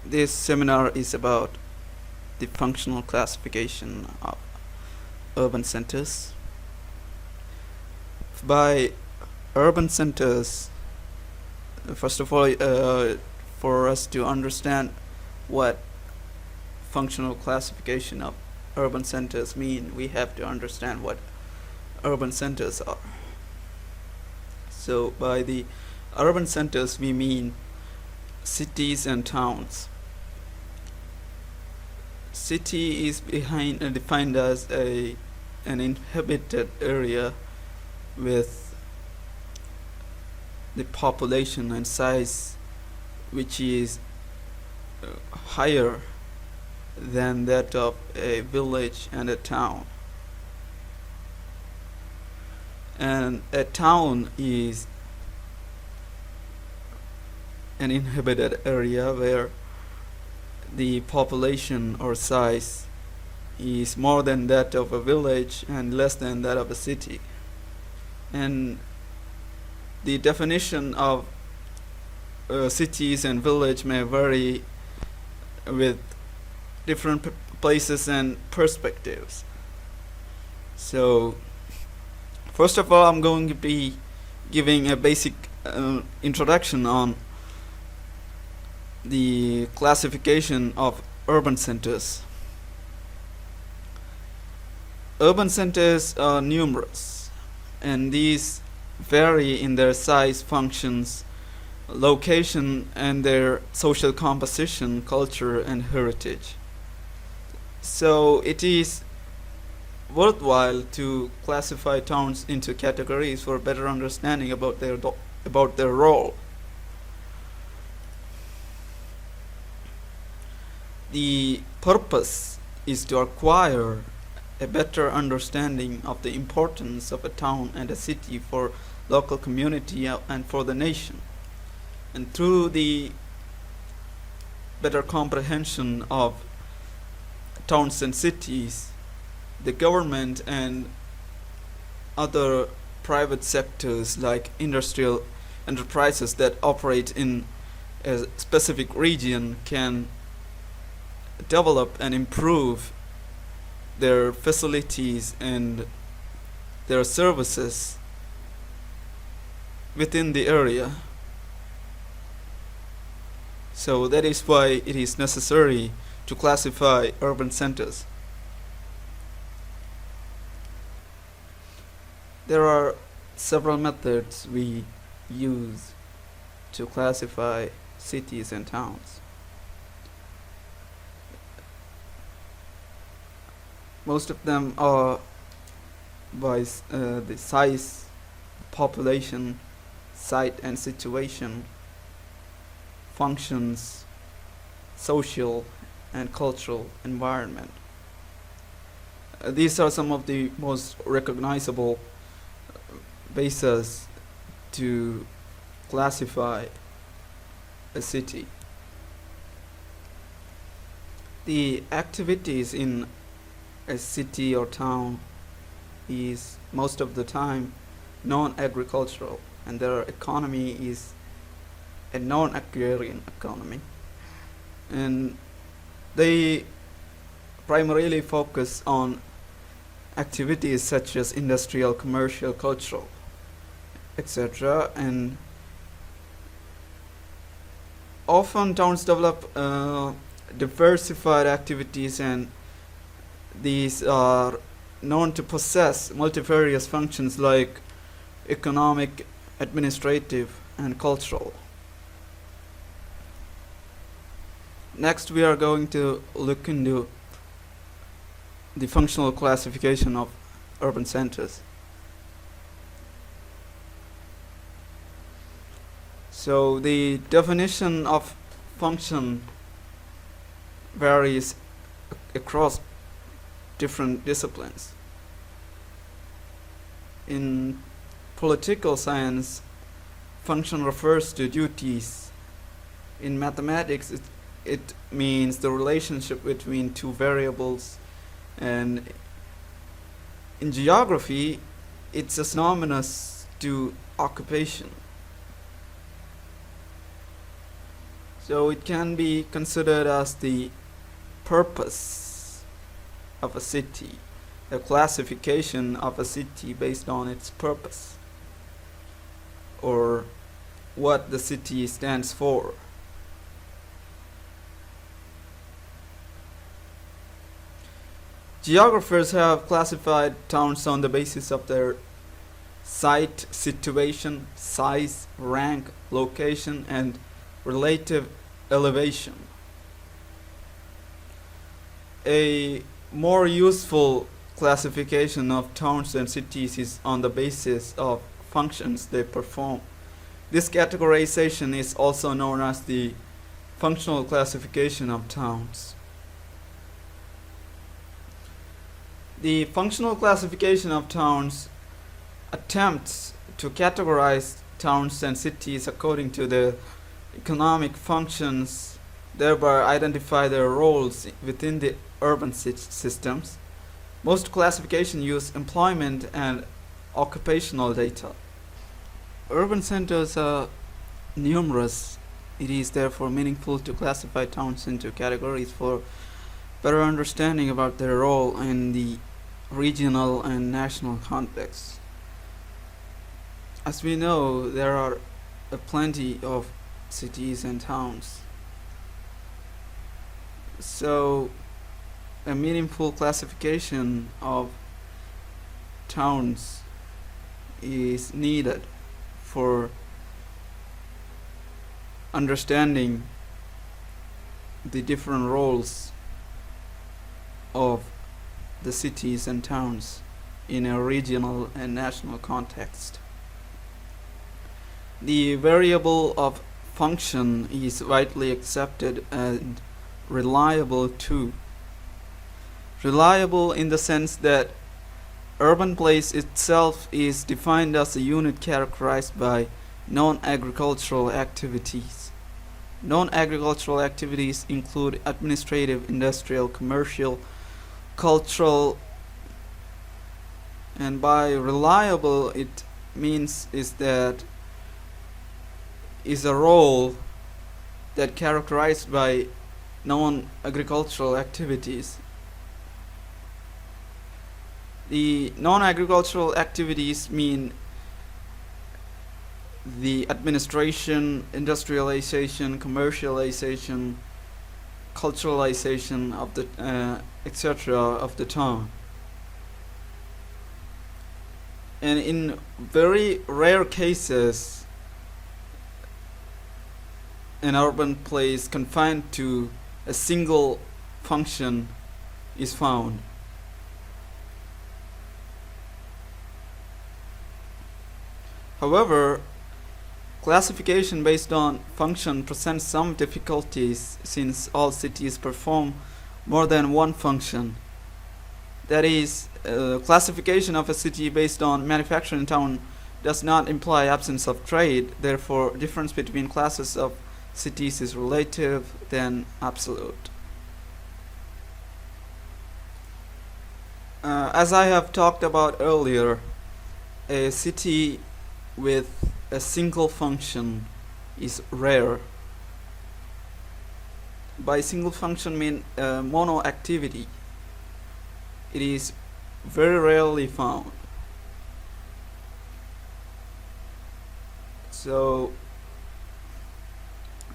This seminar is about the functional classification of urban centers. By urban centers, first of all, for us to understand what functional classification of urban centers mean, we have to understand what urban centers are. So by the urban centers we mean cities and towns. City is defined as an inhabited area with the population and size which is higher than that of a village and a town. And a town is an inhabited area where the population or size is more than that of a village and less than that of a city. And the definition of cities and village may vary with different places and perspectives. So first of all, I'm going to be giving a basic introduction on the classification of urban centers. Urban centers are numerous, and these vary in their size, functions, location, and their social composition, culture, and heritage. So it is worthwhile to classify towns into categories for better understanding about their role. The purpose is to acquire a better understanding of the importance of a town and a city for local community and for the nation. And through the better comprehension of towns and cities, the government and other private sectors like industrial enterprises that operate in a specific region can develop and improve their facilities and their services within the area. So that is why it is necessary to classify urban centers. There are several methods we use to classify cities and towns. Most of them are by the size, population, site and situation, functions, social and cultural environment. These are some of the most recognizable bases to classify a city. The activities in a city or town is most of the time non-agricultural, and their economy is a non-agrarian economy, and they primarily focus on activities such as industrial, commercial, cultural, etc. And often towns develop diversified activities, and these are known to possess multifarious functions like economic, administrative, and cultural. Next, we are going to look into the functional classification of urban centers. So the definition of function varies across different disciplines. In political science, function refers to duties. In mathematics, it means the relationship between two variables, and in geography, it's synonymous to occupation. So it can be considered as the purpose of a city, a classification of a city based on its purpose, or what the city stands for. Geographers have classified towns on the basis of their site, situation, size, rank, location, and relative elevation. A more useful classification of towns and cities is on the basis of functions they perform. This categorization is also known as the functional classification of towns. The functional classification of towns attempts to categorize towns and cities according to their economic functions, thereby identify their roles within the urban systems. Most classifications use employment and occupational data. Urban centers are numerous. It is therefore meaningful to classify towns into categories for better understanding about their role in the regional and national context. As we know, there are plenty of cities and towns. So a meaningful classification of towns is needed for understanding the different roles of the cities and towns in a regional and national context. The variable of function is widely accepted and reliable too. Reliable in the sense that urban place itself is defined as a unit characterized by non-agricultural activities. Non-agricultural activities include administrative, industrial, commercial, cultural, and by reliable it means is that is a role that characterized by non-agricultural activities. The non-agricultural activities mean the administration, industrialization, commercialization, culturalization of the etc. of the town. And in very rare cases, an urban place confined to a single function is found. However, classification based on function presents some difficulties since all cities perform more than one function. That is, classification of a city based on manufacturing town does not imply absence of trade. Therefore, difference between classes of cities is relative than absolute. As I have talked about earlier, a city with a single function is rare. By single function mean mono activity. It is very rarely found. So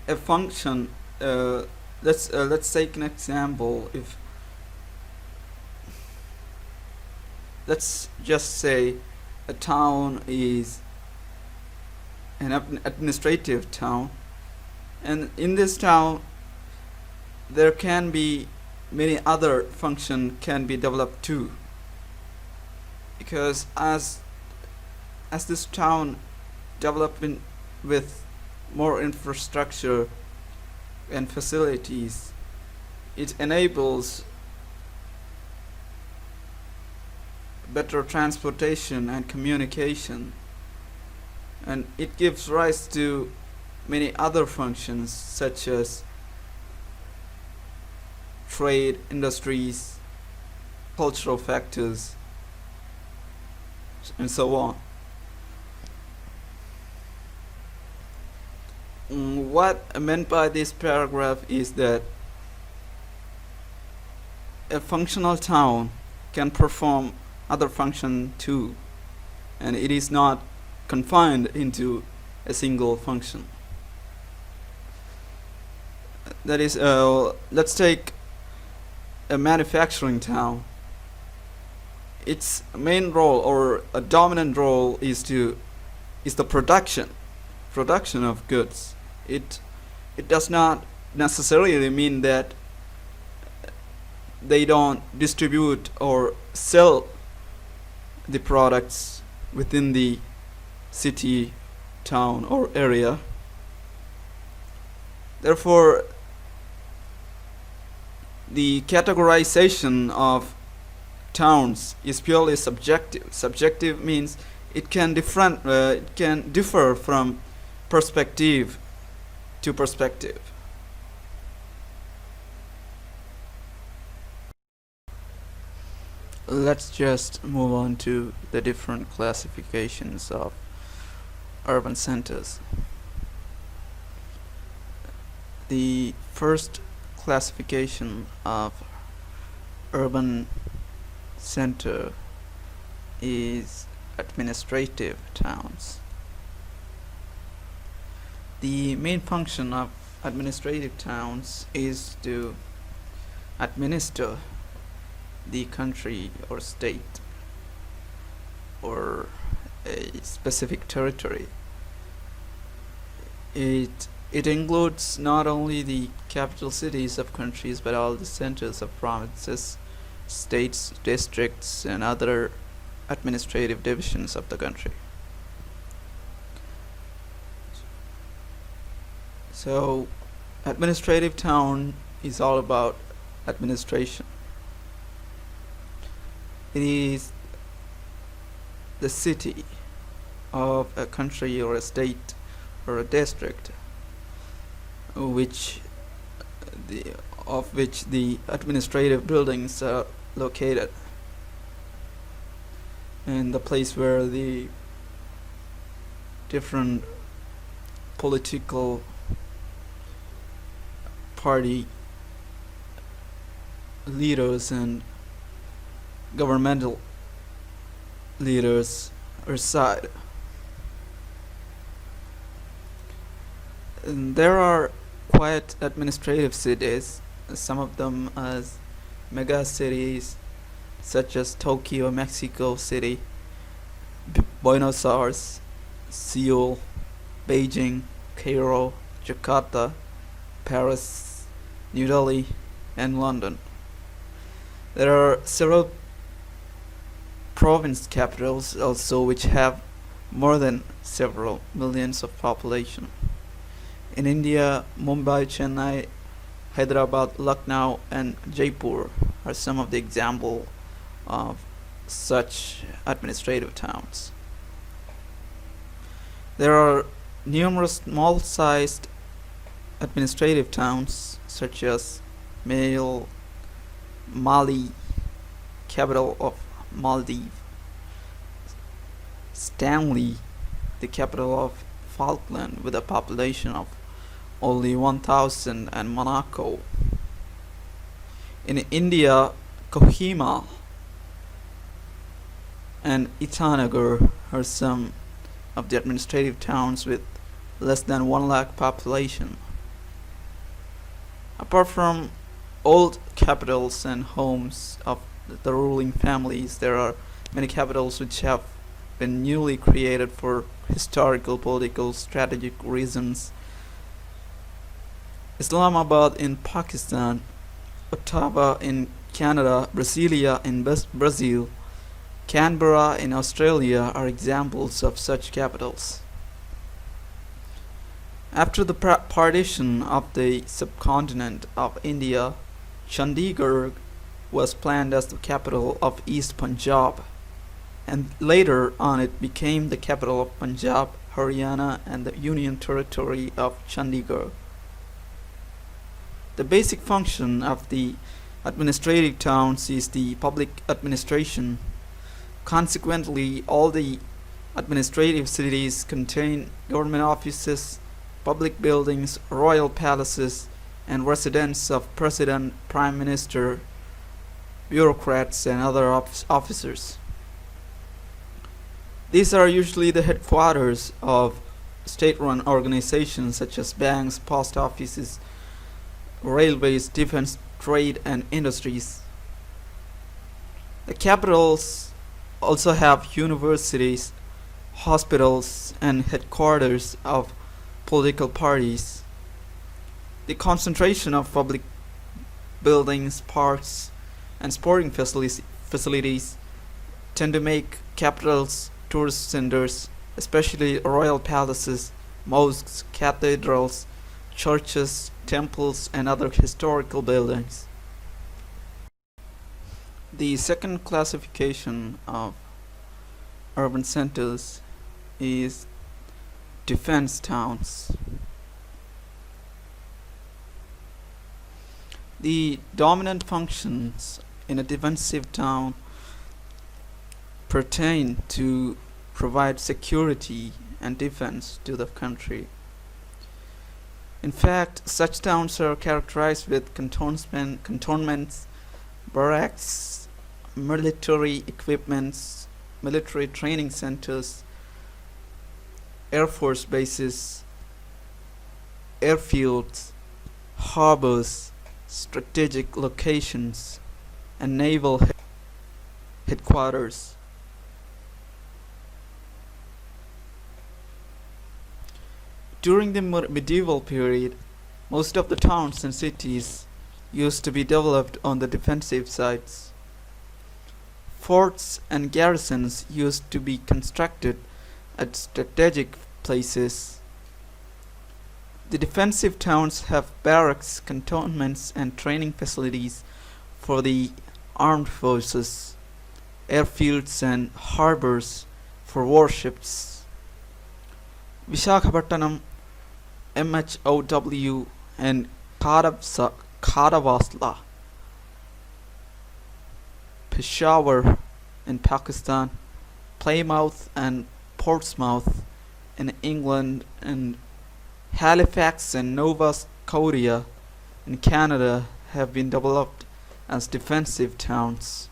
a function, let's take an example. If let's just say a town is an administrative town, and in this town there can be many other functions can be developed too, because as this town developing with more infrastructure and facilities, it enables better transportation and communication, and it gives rise to many other functions such as trade, industries, cultural factors, and so on. what I meant by this paragraph is that a functional town can perform other function too, and it is not confined into a single function. That is, let's take a manufacturing town. Its main role or a dominant role is the production of goods. It does not necessarily mean that they don't distribute or sell the products within the city, town, or area. Therefore, the categorization of towns is purely subjective. Subjective means it can differ from perspective to perspective. Let's just move on to the different classifications of urban centers. The first classification of urban center is administrative towns. The main function of administrative towns is to administer the country or state or a specific territory. It includes not only the capital cities of countries but all the centers of provinces, states, districts, and other administrative divisions of the country. So, administrative town is all about administration. It is the city of a country or a state or a district of which the administrative buildings are located, and the place where the different political party leaders and governmental leaders reside. And there are quiet administrative cities, some of them as mega cities such as Tokyo, Mexico City, Buenos Aires, Seoul, Beijing, Cairo, Jakarta, Paris, New Delhi, and London. There are several province capitals also which have more than several millions of population. In India, Mumbai, Chennai, Hyderabad, Lucknow, and Jaipur are some of the examples of such administrative towns. There are numerous small-sized administrative towns such as Mali, capital of Maldives, Stanley, the capital of Falkland with a population of only 1,000, and Monaco. In India, Kohima and Itanagar are some of the administrative towns with less than 1 lakh population. Apart from old capitals and homes of the ruling families, there are many capitals which have been newly created for historical, political, strategic reasons. Islamabad in Pakistan, Ottawa in Canada, Brasilia in Brazil, Canberra in Australia are examples of such capitals. After the partition of the subcontinent of India, Chandigarh was planned as the capital of East Punjab, and later on it became the capital of Punjab, Haryana, and the Union Territory of Chandigarh. The basic function of the administrative towns is the public administration. Consequently, all the administrative cities contain government offices, public buildings, royal palaces, and residence of president, prime minister, bureaucrats, and other officers. These are usually the headquarters of state-run organizations such as banks, post offices, railways, defense, trade, and industries. The capitals also have universities, hospitals, and headquarters of political parties. The concentration of public buildings, parks, and sporting facilities tend to make capitals tourist centers, especially royal palaces, mosques, cathedrals, churches, temples, and other historical buildings. The second classification of urban centers is defense towns. The dominant functions in a defensive town pertain to provide security and defense to the country. In fact, such towns are characterized with cantonments, barracks, military equipments, military training centers, air force bases, airfields, harbors, strategic locations, and naval headquarters. During the medieval period, most of the towns and cities used to be developed on the defensive sides. Forts and garrisons used to be constructed at strategic places. The defensive towns have barracks, cantonments, and training facilities for the armed forces, airfields, and harbors for warships. Visakhapatnam, MHOW, and Kadavasla, Peshawar in Pakistan, Plymouth and Portsmouth in England, and Halifax and Nova Scotia in Canada have been developed as defensive towns.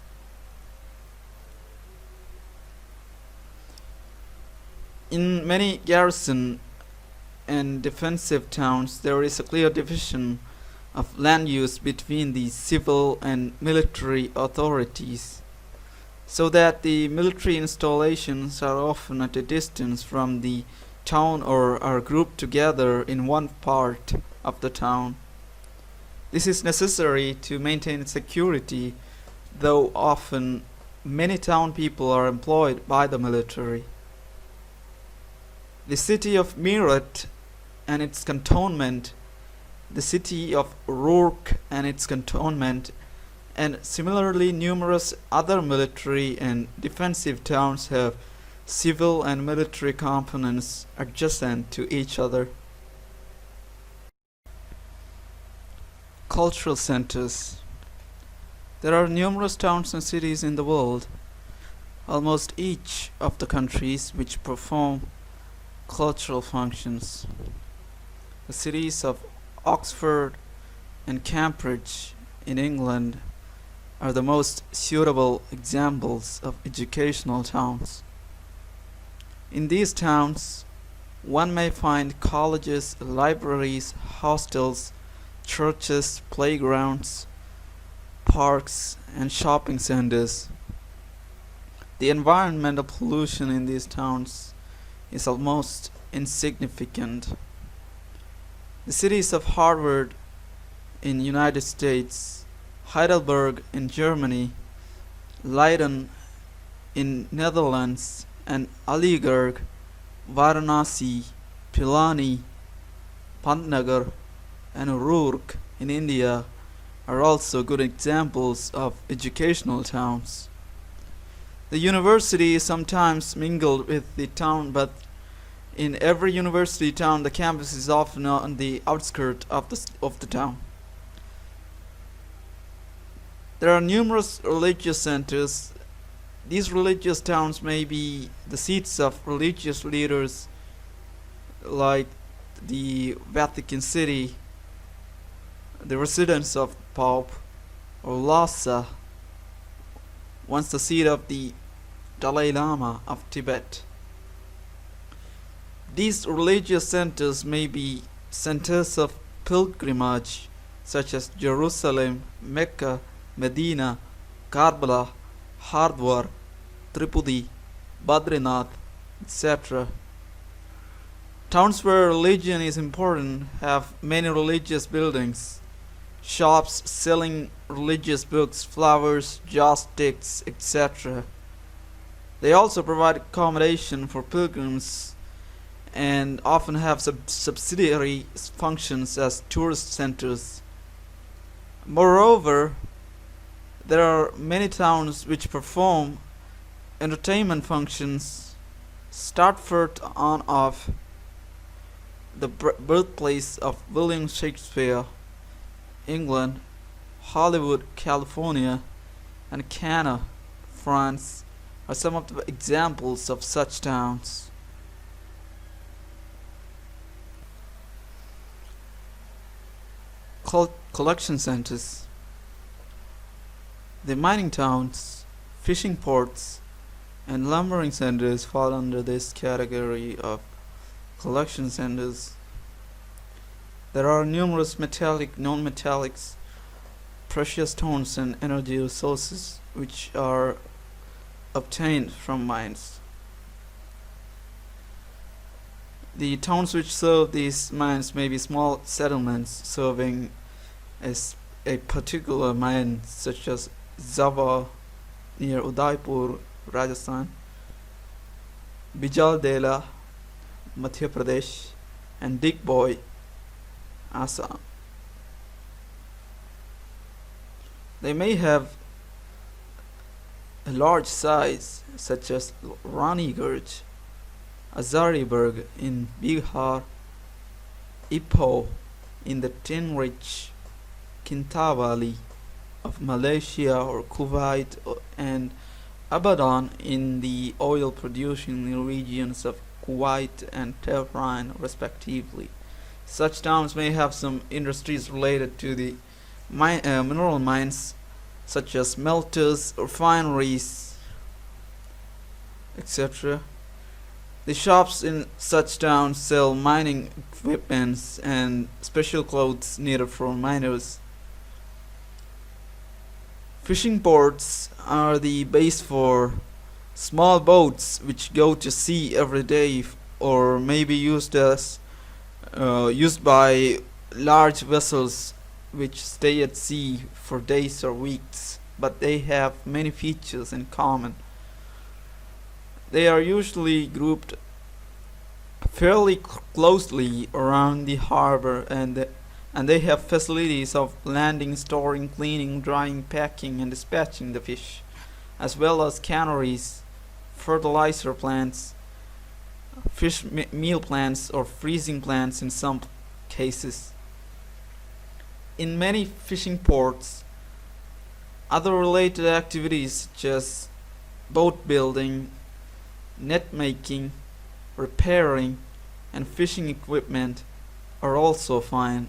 In many garrison and defensive towns, there is a clear division of land use between the civil and military authorities, so that the military installations are often at a distance from the town or are grouped together in one part of the town. This is necessary to maintain security, though often many town people are employed by the military. The city of Meerut and its cantonment, the city of Rourke and its cantonment, and similarly numerous other military and defensive towns have civil and military components adjacent to each other. Cultural centers. There are numerous towns and cities in the world, almost each of the countries, which perform cultural functions. The cities of Oxford and Cambridge in England are the most suitable examples of educational towns. In these towns, one may find colleges, libraries, hostels, churches, playgrounds, parks, and shopping centers. The environmental pollution in these towns is almost insignificant. The cities of Harvard in United States, Heidelberg in Germany, Leiden in Netherlands, and Aligarh, Varanasi, Pilani, Pantnagar, and Rourke in India are also good examples of educational towns. The university is sometimes mingled with the town, but in every university town, the campus is often on the outskirts of the town. There are numerous religious centers. These religious towns may be the seats of religious leaders like the Vatican City, the residence of Pope, or Lhasa, once the seat of the Dalai Lama of Tibet. These religious centers may be centers of pilgrimage, such as Jerusalem, Mecca, Medina, Karbala, Hardwar, Tripudi, Badrinath, etc. Towns where religion is important have many religious buildings, shops selling religious books, flowers, joss sticks, etc. They also provide accommodation for pilgrims and often have subsidiary functions as tourist centers. Moreover, there are many towns which perform entertainment functions. Stratford on Avon, the birthplace of William Shakespeare, England, Hollywood, California, and Cannes, France, are some of the examples of such towns. Collection centers. The mining towns, fishing ports, and lumbering centers fall under this category of collection centers. There are numerous metallic, non-metallics, precious stones, and energy resources which are obtained from mines. The towns which serve these mines may be small settlements serving as a particular mine, such as Zava near Udaipur, Rajasthan, Bijaldela, Madhya Pradesh, and Digboy, Assam. They may have a large size, such as Ranigarh, Hazaribagh in Bihar, Ipoh in the tin-rich Kintha of Malaysia or Kuwait, and Abadan in the oil-producing regions of Kuwait and Tehran, respectively. Such towns may have some industries related to the mineral mines, such as smelters, refineries, etc. The shops in such towns sell mining equipment and special clothes needed for miners. Fishing ports are the base for small boats which go to sea every day, or may be used by large vessels which stay at sea for days or weeks, but they have many features in common. They are usually grouped fairly closely around the harbor, and they have facilities of landing, storing, cleaning, drying, packing, and dispatching the fish, as well as canneries, fertilizer plants, fish meal plants, or freezing plants in some cases. In many fishing ports, other related activities such as boat building, net making, repairing, and fishing equipment are also found.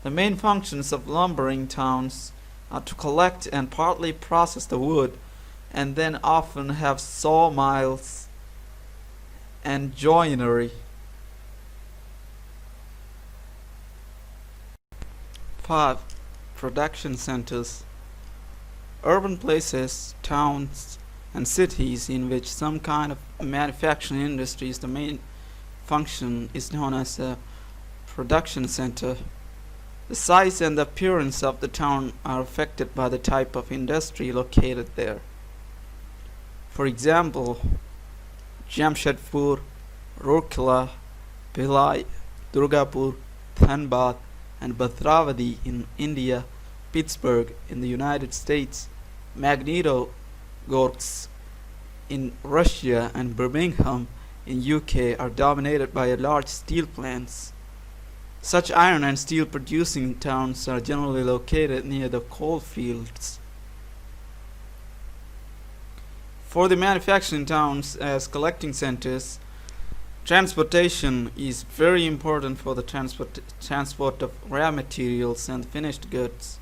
The main functions of lumbering towns are to collect and partly process the wood, and then often have sawmills and joinery. 5. Production centers. Urban places, towns, and cities in which some kind of manufacturing industry is the main function is known as a production center. The size and the appearance of the town are affected by the type of industry located there. For example, Jamshedpur, Rourkela, Bhilai, Durgapur, Dhanbad, and Bhadravati in India, Pittsburgh in the United States, Magnitogorsk in Russia, and Birmingham in UK are dominated by large steel plants. Such iron and steel producing towns are generally located near the coal fields. For the manufacturing towns as collecting centers, Transportation is very important for the transport of raw materials and finished goods.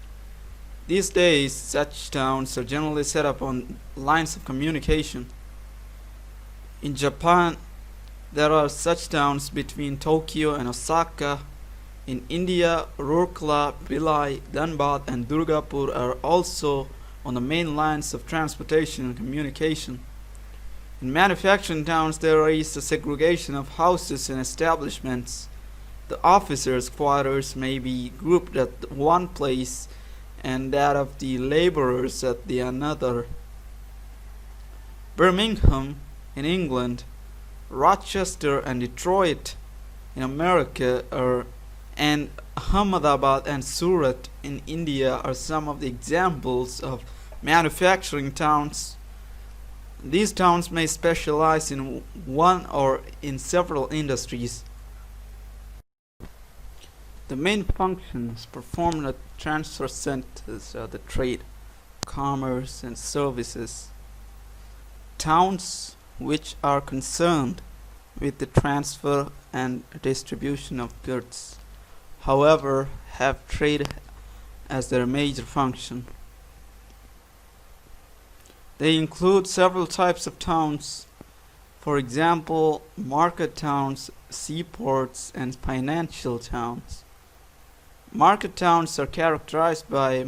These days, such towns are generally set up on lines of communication. In Japan, there are such towns between Tokyo and Osaka. In India, Rourkela, Bhilai, Dhanbad, and Durgapur are also on the main lines of transportation and communication. In manufacturing towns, there is a segregation of houses and establishments. The officers' quarters may be grouped at one place and that of the laborers at the another. Birmingham in England, Rochester and Detroit in America and Ahmedabad and Surat in India are some of the examples of manufacturing towns. These towns may specialize in one or in several industries. The main functions performed at transfer centers are the trade, commerce, and services. Towns which are concerned with the transfer and distribution of goods, however, have trade as their major function. They include several types of towns, for example, market towns, seaports, and financial towns. Market towns are characterized by a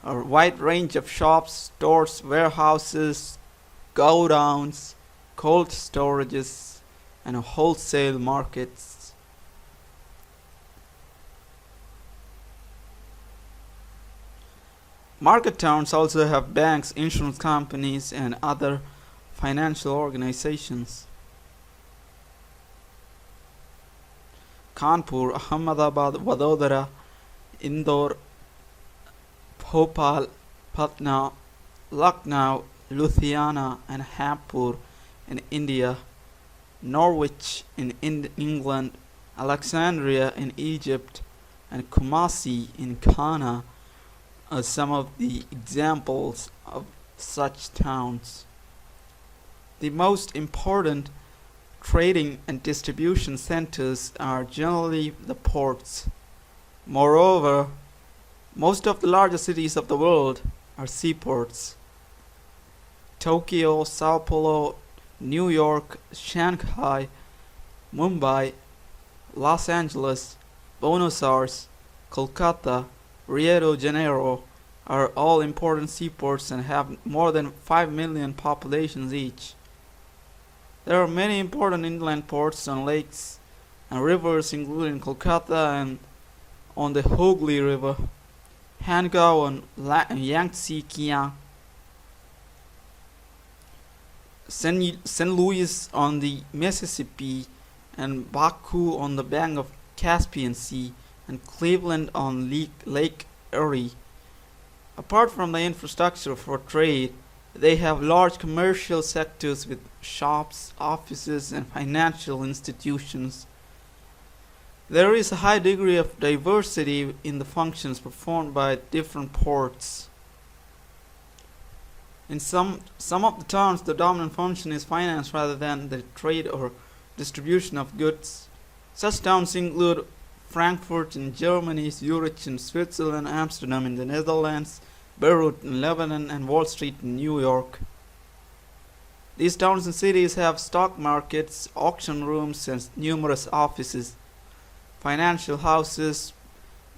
wide range of shops, stores, warehouses, godowns, cold storages, and wholesale markets. Market towns also have banks, insurance companies, and other financial organizations. Kanpur, Ahmedabad, Vadodara, Indore, Bhopal, Patna, Lucknow, Ludhiana, and Hampur in India, Norwich in England, Alexandria in Egypt, and Kumasi in Ghana are some of the examples of such towns. The most important trading and distribution centers are generally the ports. Moreover, most of the largest cities of the world are seaports. Tokyo, Sao Paulo, New York, Shanghai, Mumbai, Los Angeles, Buenos Aires, Kolkata, Rio de Janeiro are all important seaports and have more than 5 million populations each. There are many important inland ports and lakes and rivers including Kolkata and on the Hooghly River, Hangzhou and Yangtze Kiang, St. Louis on the Mississippi, and Baku on the bank of Caspian Sea, and Cleveland on Lake Erie. Apart from the infrastructure for trade, they have large commercial sectors with shops, offices, and financial institutions. There is a high degree of diversity in the functions performed by different ports. In some of the towns, the dominant function is finance rather than the trade or distribution of goods. Such towns include Frankfurt in Germany, Zurich in Switzerland, Amsterdam in the Netherlands, Beirut in Lebanon, and Wall Street in New York. These towns and cities have stock markets, auction rooms, and numerous offices, financial houses,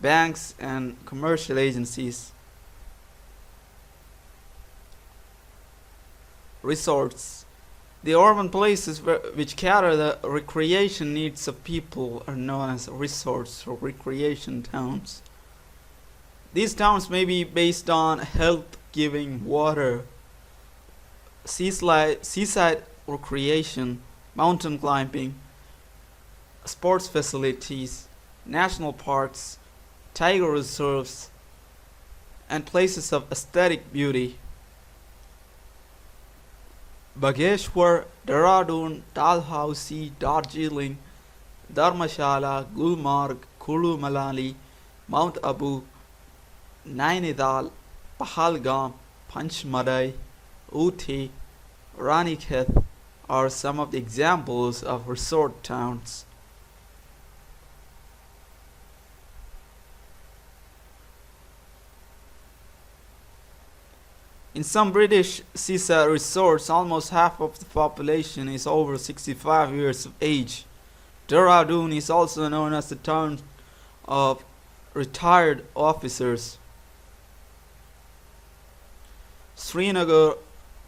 banks, and commercial agencies. Resorts. The urban places which cater the recreation needs of people are known as resorts or recreation towns. These towns may be based on health-giving water, seaside recreation, mountain climbing, sports facilities, national parks, tiger reserves, and places of aesthetic beauty. Bageshwar, Dehradun, Dalhousie, Darjeeling, Dharmashala, Gulmarg, Kulu Manali, Mount Abu, Nainidal, Pahalgam, Panchmadai, Uti, Ranikhet, are some of the examples of resort towns. In some British seaside resorts, almost half of the population is over 65 years of age. Dehradun is also known as the town of retired officers. Srinagar,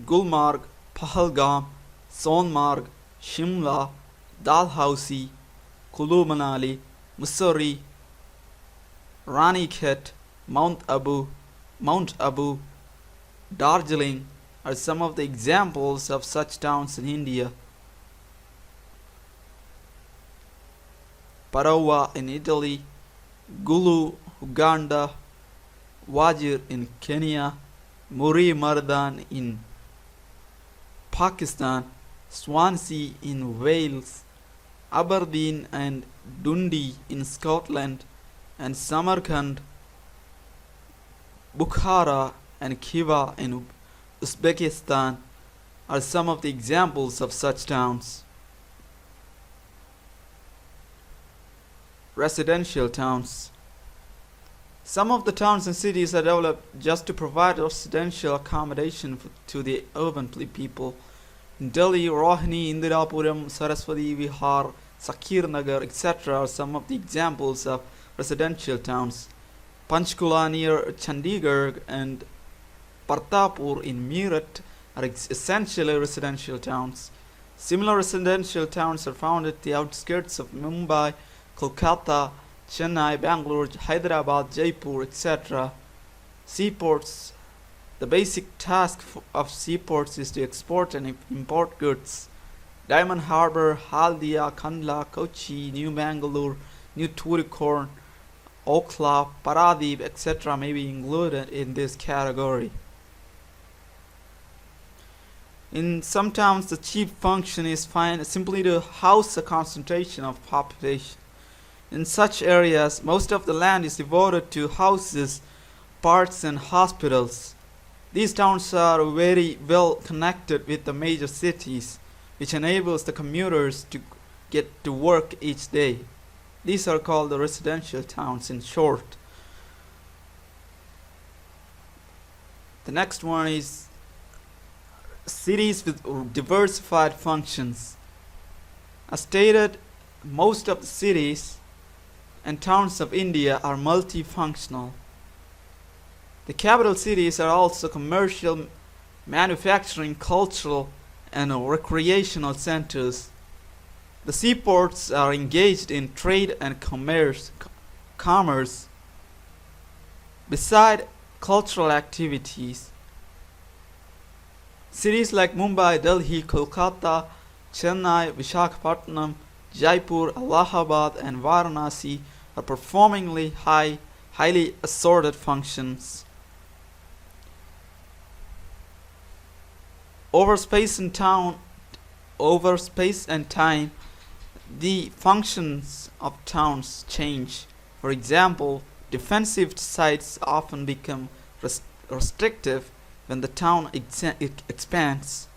Gulmarg, Pahalgam, Sonmarg, Shimla, Dalhousie, Kulu Manali, Mussoorie, Ranikhet, Mount Abu, Darjeeling are some of the examples of such towns in India. Parawa in Italy, Gulu, Uganda, Wajir in Kenya, Muri Mardan in Pakistan, Swansea in Wales, Aberdeen and Dundee in Scotland, and Samarkand, Bukhara and Khiva in Uzbekistan are some of the examples of such towns. Residential towns. Some of the towns and cities are developed just to provide residential accommodation to the urban people. In Delhi, Rohini, Indirapuram, Saraswati Vihar, Sakir Nagar, etc. are some of the examples of residential towns. Panchkula near Chandigarh and Partapur in Meerut are essentially residential towns. Similar residential towns are found at the outskirts of Mumbai, Kolkata, Chennai, Bangalore, Hyderabad, Jaipur, etc. Seaports. The basic task of seaports is to export and import goods. Diamond Harbour, Haldia, Kandla, Kochi, New Bangalore, New Tuticorin, Okla, Paradip, etc. may be included in this category. In some towns, the chief function is simply to house a concentration of population. In such areas, most of the land is devoted to houses, parks, and hospitals. These towns are very well connected with the major cities, which enables the commuters to get to work each day. These are called the residential towns in short. The next one is cities with diversified functions. As stated, most of the cities and towns of India are multifunctional. The capital cities are also commercial, manufacturing, cultural, and recreational centers. The seaports are engaged in trade and commerce. Beside cultural activities, cities like Mumbai, Delhi, Kolkata, Chennai, Visakhapatnam, Jaipur, Allahabad, and Varanasi are performing highly assorted functions. Over space and time, the functions of towns change. For example, defensive sites often become restrictive when the town expands.